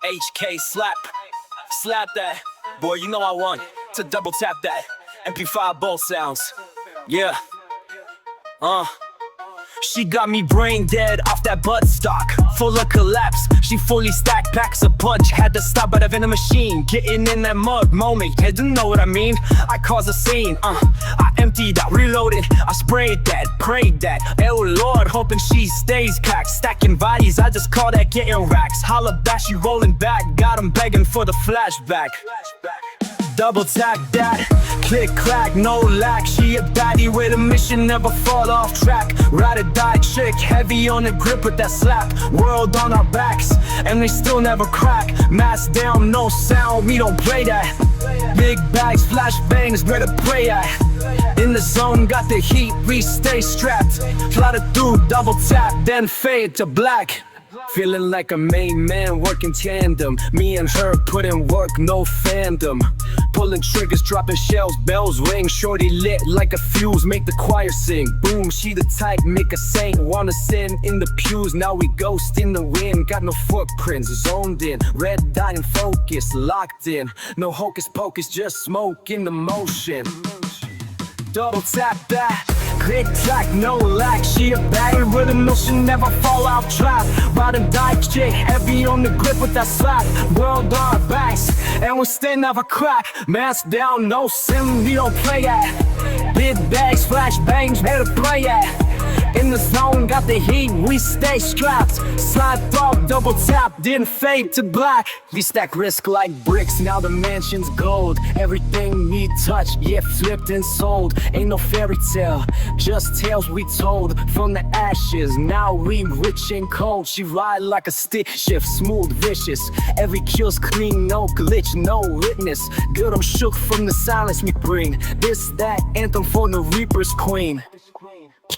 HK slap, slap that. Boy, you know I want to double tap that. mp5 bowl sounds, yeah. She got me brain dead off that butt stock, full of collapse. She fully stacked, packs a punch. Had to stop at a vending machine, getting in that mug moment. You don't know what I mean? I caused a scene. I emptied out, reloaded. I sprayed that, prayed that. Oh Lord, hoping she stays cracked. Stacking bodies, I just call that getting racks. Holla back, she rolling back. Got 'em begging for the flashback. Double tap that, click clack, no lack. She a baddie with a mission, never fall off track. Ride or die chick, heavy on the grip with that slap. World on our backs, and they still never crack. Mask down, no sound, we don't play that. Big bags, flash bangs, where to pray at. In the zone, got the heat, we stay strapped. Fly through, double tap, then fade to black. Feeling like a main man, working tandem. Me and her putting work, no fandom. Pulling triggers, dropping shells, bells ring. Shorty lit like a fuse, make the choir sing. Boom, she the type, make a saint. Wanna sin in the pews, now we ghost in the wind. Got no footprints, zoned in. Red dot and focus, locked in. No hocus pocus, just smoke in the motion. Double tap that, click clack, no lack. She a baddie with a notion, never fall off track. Ride and die chick, heavy on the grip with that slap. World on our backs, and we stay never crack. Mask down, no sim, we don't play at. Big bags, flash bangs, where to play at. In the zone, got the heat, we stay strapped. Slide through, double tap, didn't fade to black. We stack risk like bricks, now the mansion's gold. Everything we touch, yeah, flipped and sold. Ain't no fairy tale, just tales we told. From the ashes, now we rich and cold. She ride like a stick shift, smooth, vicious. Every kill's clean, no glitch, no witness. Good, I'm shook from the silence we bring. This, that, anthem for the Reaper's queen.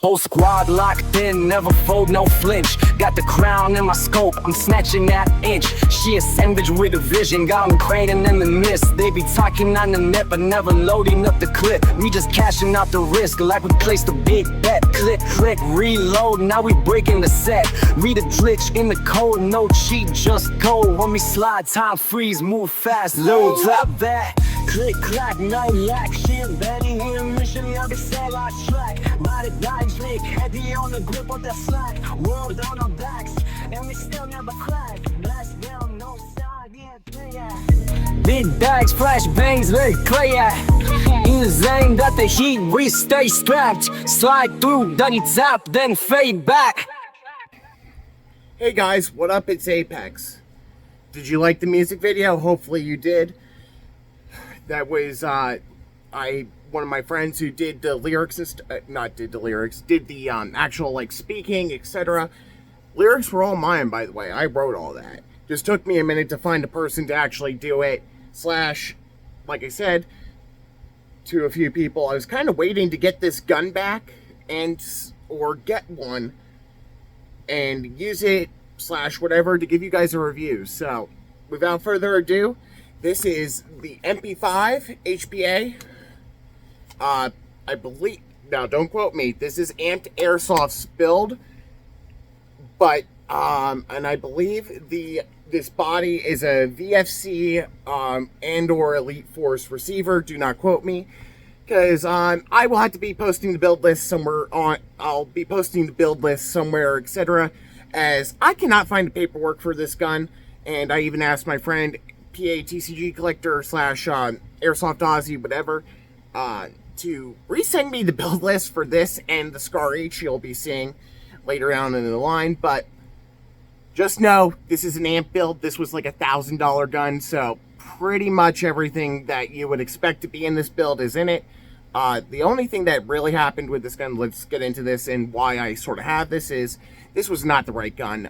Whole squad locked in, never fold, no flinch. Got the crown in my scope, I'm snatching that inch. She a sandwich with a vision, got 'em craning in the mist. They be talking on the net, but never loading up the clip. We just cashing out the risk, like we placed a big bet. Click, click, reload, now we breaking the set. Read a glitch in the code, no cheat, just go. When we slide, time freeze, move fast, load, drop that. Click, clack, no lack. She a baddie with a mission, never sell our track. Ride or die chick, heavy on the grip with that slack. World on our backs, and we still never crack. Blast down, no side, yeah, play at. Big bags, flash bangs, very play at. In the zone, got the heat, we stay strapped. Slide through, double tap, then fade back. Hey guys, what up? It's Apex. Did you like the music video? Hopefully you did. That was one of my friends who did the lyrics, did the actual like speaking, etc. Lyrics were all mine, by the way. I wrote all that. Just took me a minute to find a person to actually do it. Slash, like I said to a few people, I was kind of waiting to get this gun back or get one and use it slash whatever to give you guys a review. So without further ado, this is the mp5 HPA. I believe, now don't quote me, this is Amped Airsoft's build, but, and I believe this body is a VFC, and or Elite Force receiver. Do not quote me, because, I will have to be posting the build list somewhere I'll be posting the build list somewhere, etc., as I cannot find the paperwork for this gun, and I even asked my friend, PATCG collector slash Airsoft Aussie, whatever, to resend me the build list for this and the Scar H you'll be seeing later on in the line. But just know this is an amp build. This was like $1,000 gun, so pretty much everything that you would expect to be in this build is in it. The only thing that really happened with this gun, let's get into this and why I sort of have this, is this was not the right gun.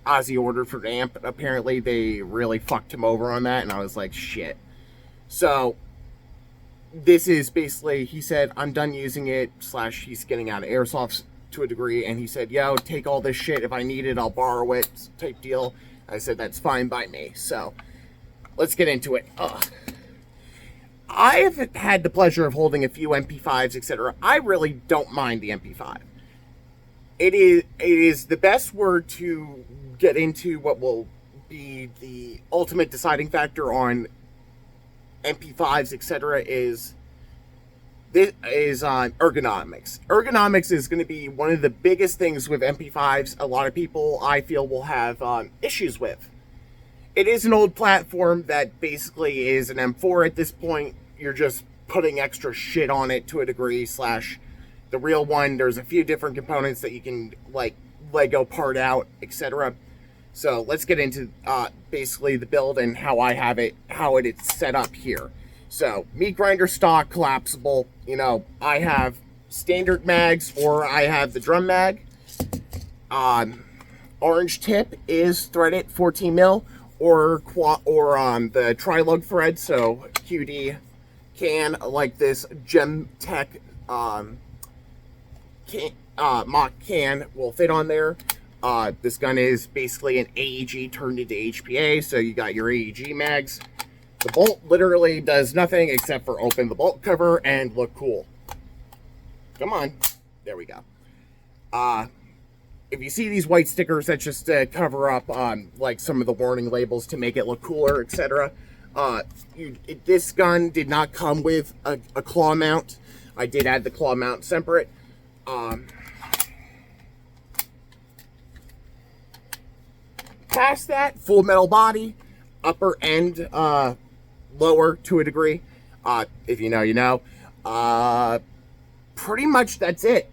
Ozzy ordered for the amp. Apparently they really fucked him over on that, and I was like, shit. So this is basically, he said, I'm done using it, slash he's getting out of airsoft to a degree, and he said, yo, take all this shit, if I need it, I'll borrow it, type deal. I said, that's fine by me. So let's get into it. I have had the pleasure of holding a few MP5s, etc. I really don't mind the MP5. it is the best word to get into what will be the ultimate deciding factor on MP5s, etc. is this is ergonomics. Ergonomics is going to be one of the biggest things with MP5s. A lot of people, I feel, will have issues with. It is an old platform that basically is an M4 at this point. You're just putting extra shit on it to a degree. Slash, the real one, there's a few different components that you can like Lego part out, etc. So let's get into basically the build and how I have it, how it is set up here. So meat grinder stock, collapsible. You know, I have standard mags or I have the drum mag. Orange tip is threaded 14 mil or the tri-lug thread. So QD can like this Gem Tech mock can will fit on there. This gun is basically an AEG turned into HPA, so you got your AEG mags. The bolt literally does nothing except for open the bolt cover and look cool. Come on. There we go. If you see these white stickers, that's just to cover up like some of the warning labels to make it look cooler, etc. This gun did not come with a claw mount. I did add the claw mount separate. Past that, full metal body, upper end, lower to a degree. If you know, you know. Pretty much that's it.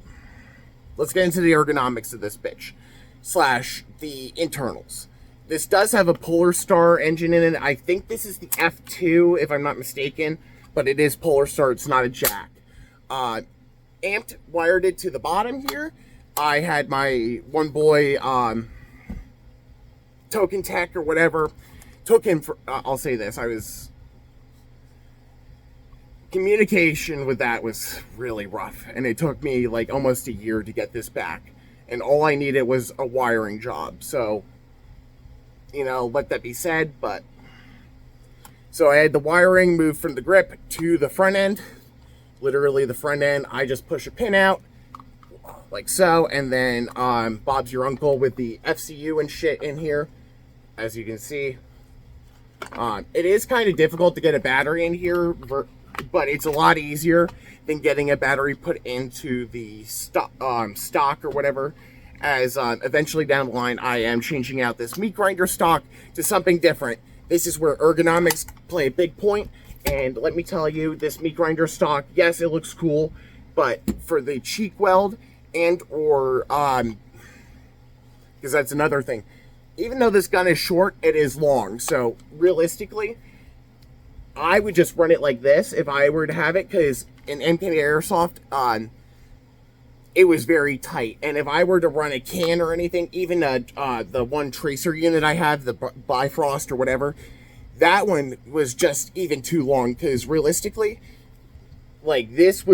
Let's get into the ergonomics of this bitch. Slash the internals. This does have a Polar Star engine in it. I think this is the F2, if I'm not mistaken. But it is Polar Star, it's not a jack. Amped, wired it to the bottom here. I had my one boy, Token Tech or whatever, took him for, I'll say this, communication with that was really rough, and it took me like almost a year to get this back, and all I needed was a wiring job, so, you know, let that be said. But, so I had the wiring moved from the grip to the front end, literally the front end. I just push a pin out, like so, and then Bob's your uncle with the FCU and shit in here. As you can see, it is kind of difficult to get a battery in here, but it's a lot easier than getting a battery put into the stock or whatever. As eventually down the line, I am changing out this meat grinder stock to something different. This is where ergonomics play a big point, and let me tell you, this meat grinder stock, yes, it looks cool, but for the cheek weld and or because that's another thing. Even though this gun is short, it is long. So realistically, I would just run it like this if I were to have it, because in mp5 airsoft, it was very tight. And if I were to run a can or anything, even the one tracer unit I have, the Bifrost or whatever, that one was just even too long. Because realistically, like this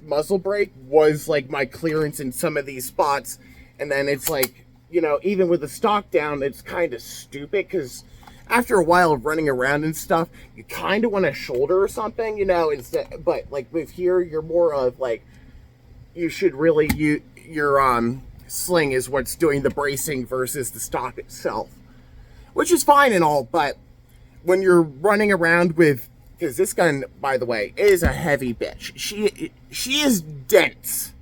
muzzle brake was like my clearance in some of these spots, and then it's like, you know, even with the stock down, it's kind of stupid, because after a while of running around and stuff, you kind of want a shoulder or something, you know, instead. But like with here, you're more of like, you should really, your sling is what's doing the bracing versus the stock itself, which is fine and all. But when you're running around with, because this gun, by the way, is a heavy bitch. She is dense.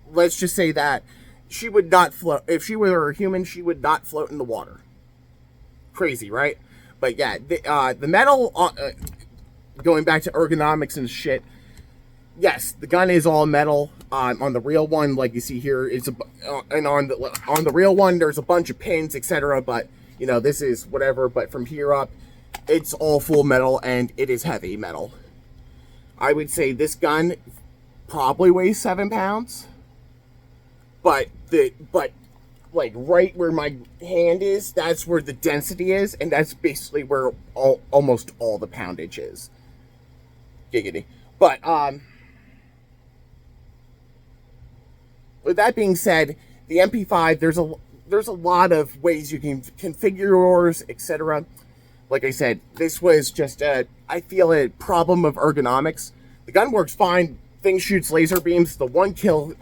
Let's just say that. She would not float. If she were a human, she would not float in the water. Crazy, right? But yeah, the metal, going back to ergonomics and shit, yes, the gun is all metal. On the real one, like you see here, and on the real one, there's a bunch of pins, etc. But, you know, this is whatever. But from here up, it's all full metal, and it is heavy metal. I would say this gun probably weighs 7 pounds. But like right where my hand is, that's where the density is, and that's basically where almost all the poundage is. Giggity. But with that being said, the mp5, there's a lot of ways you can configure yours, etc. Like I said, this was just I feel a problem of ergonomics. The gun works fine. Thing shoots laser beams. The one kill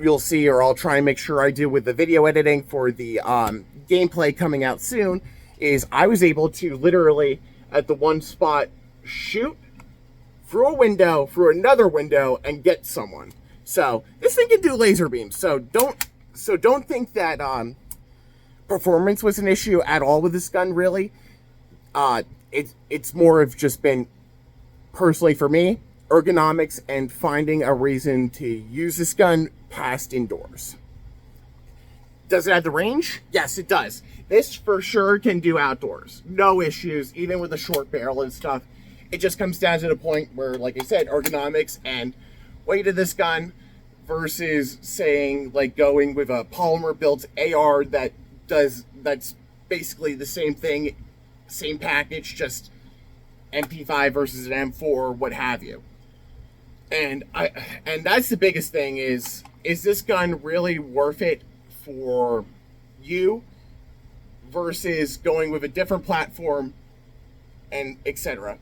you'll see, or I'll try and make sure I do with the video editing for the gameplay coming out soon, is I was able to literally at the one spot shoot through a window, through another window, and get someone. So this thing can do laser beams. So don't think that performance was an issue at all with this gun. Really, it's more of just been personally for me ergonomics and finding a reason to use this gun past indoors. Does it have the range? Yes, it does. This for sure can do outdoors. No issues, even with a short barrel and stuff. It just comes down to the point where, like I said, ergonomics and weight of this gun versus saying like going with a polymer built AR that's basically the same thing, same package, just mp5 versus an m4, what have you. And that's the biggest thing is this gun really worth it for you versus going with a different platform and etc.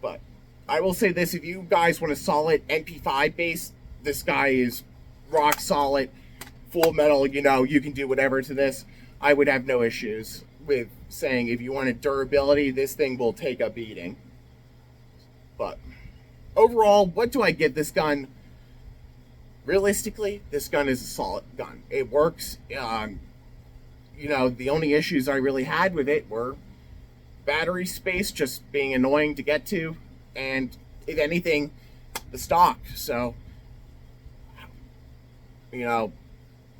But I will say this, if you guys want a solid mp5 base, this guy is rock solid, full metal, you can do whatever to this. I would have no issues with saying if you wanted durability, this thing will take a beating. But overall, what do I give this gun? Realistically, this gun is a solid gun. It works. The only issues I really had with it were battery space just being annoying to get to, and if anything, the stock. So,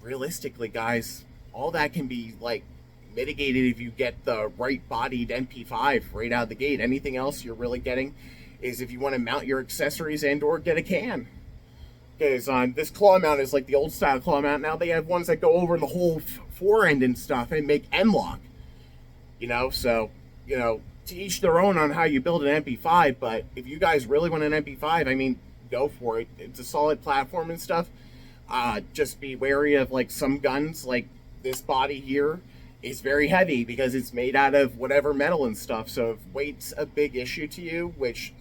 realistically, guys, all that can be like mitigated if you get the right bodied mp5 right out of the gate. Anything else you're really getting is if you want to mount your accessories and or get a can. Because this claw mount is like the old style claw mount. Now they have ones that go over the whole fore end and stuff and make M-lock. So, to each their own on how you build an MP5. But if you guys really want an MP5, I mean, go for it. It's a solid platform and stuff. Just be wary of like some guns, like this body here is very heavy because it's made out of whatever metal and stuff. So if weight's a big issue to you, which,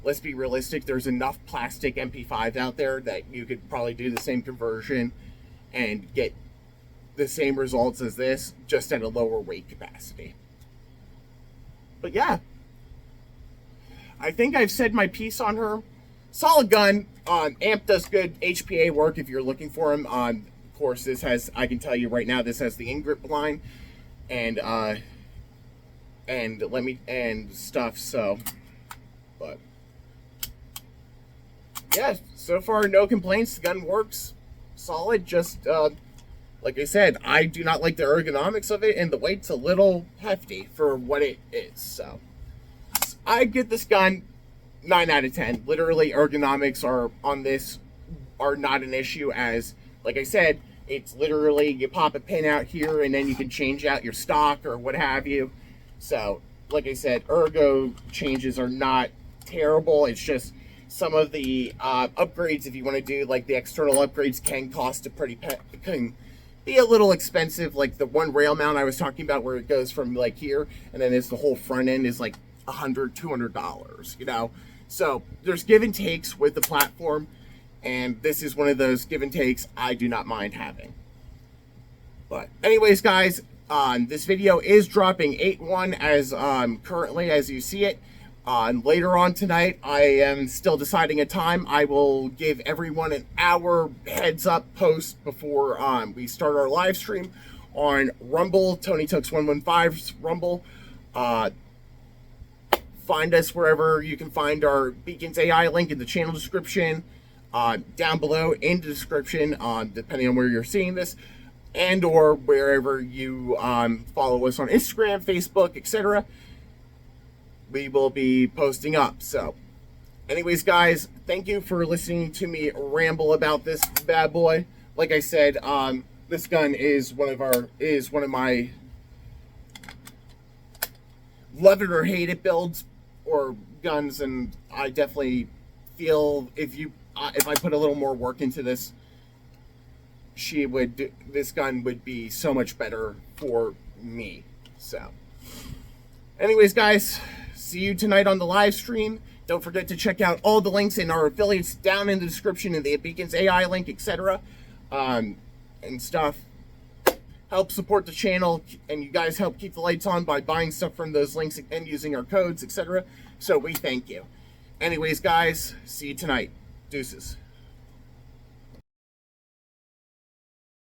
let's be realistic, there's enough plastic MP5s out there that you could probably do the same conversion and get the same results as this, just at a lower weight capacity. But yeah, I think I've said my piece on her. Solid gun. Amp does good HPA work if you're looking for them. Of course, this has, I can tell you right now, this has the in-grip line and stuff. So, but yeah, so far no complaints. The gun works solid. Just like I said, I do not like the ergonomics of it, and the weight's a little hefty for what it is. So I give this gun 9 out of 10. Literally, ergonomics are not an issue, as like I said, it's literally you pop a pin out here and then you can change out your stock or what have you. So like I said, ergo changes are not terrible. It's just some of the upgrades, if you want to do like the external upgrades, can cost can be a little expensive. Like the one rail mount I was talking about, where it goes from like here and then the whole front end is like $100-$200, So there's give and takes with the platform, and this is one of those give and takes I do not mind having. But anyways, guys, this video is dropping 8/1 as currently as you see it. Later on tonight, I am still deciding a time. I will give everyone an hour heads up post before we start our live stream on Rumble, Tony Tux 115's Rumble. Find us wherever you can find our Beacons AI link in the channel description, down below in the description, depending on where you're seeing this, and or wherever you follow us on Instagram, Facebook, etc. We will be posting up. So anyways, guys, thank you for listening to me ramble about this bad boy. Like I said, this gun is one of my love it or hate it builds or guns, and I definitely feel if I put a little more work into this, this gun would be so much better for me. So anyways, guys, see you tonight on the live stream. Don't forget to check out all the links in our affiliates down in the description, in the Beacons AI link, etc. And stuff. Help support the channel, and you guys help keep the lights on by buying stuff from those links and using our codes, etc. So we thank you. Anyways, guys, see you tonight. Deuces.